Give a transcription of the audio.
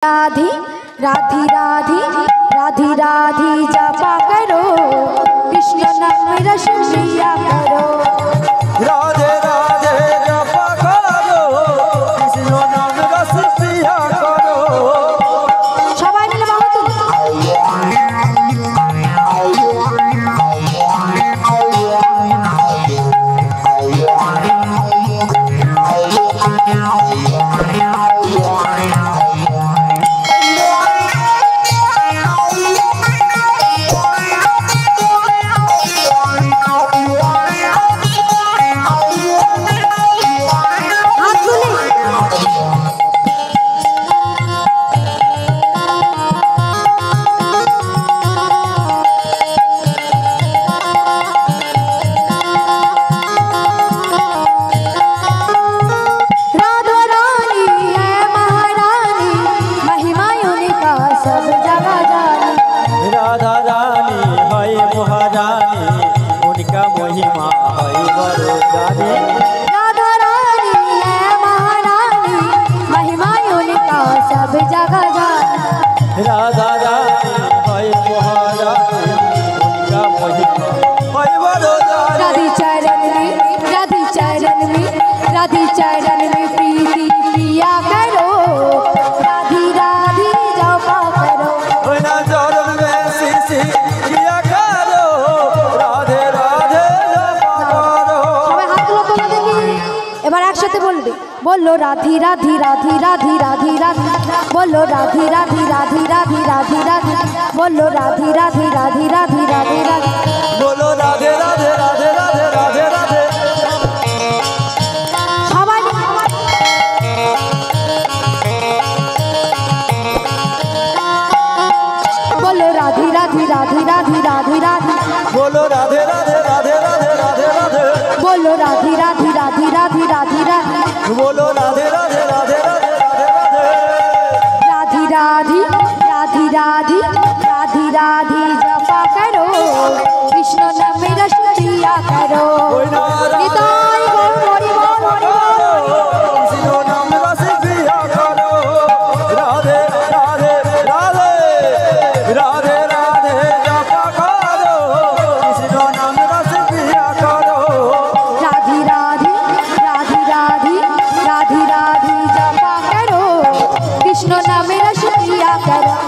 राधी राधी राधी राधी राधी जपा करो, कृष्ण नाम रस लिया करो। राधे राधे जपा करो, कृष्ण नाम रस पिया करो। সবাই মিলে বাহু राधा रानी है महारानी, उनका महिमा है बड़ो जानी। राधा रानी है महारानी, महिमा उनका सब जगह जानी। राधा रानी है महारानी, उनका महिमा है बड़ो जानी। राधी चरण में राधी चरण में राधी चरण में प्रीति पिया करो, राधी राधी जपा करो। किया करो, राधे राधे जपा करो। সবাই হাতগুলো তোলো দেখি, এবার একসাথে বলবে, বললো রাধি রাধি রাধি রাধি রাধি রাধি, বললো রাধি রাধি রাধি রাধি রাধি রাধি, বললো রাধি রাধি রাধি রাধি রাধি রাধি, बोलो राधे राधे राधे राधे राधे राधे। সবাই বললো রাধি রাধি রাধি রাধি রাধি রাধি, बोलो राधे राधे राधे राधे राधे राधे। বললো রাধি রাধি রাধি রাধি রাধি রাধি, बोलो राधे राधे राधे राधे राधे राधे। राधी राधी राधी राधी राधी राधी जपा करो, कृष्ण नाम रस लिया करो। निताई गौर हरि बोल हरि बोल। कृष्ण नाम रस पिया करो, राधे राधे राधे राधे राधे जपा करो, कृष्ण नाम रस पिया करो। राधी राधी राधी राधी राधी राधी जपा करो, कृष्ण नाम रस लिया करो।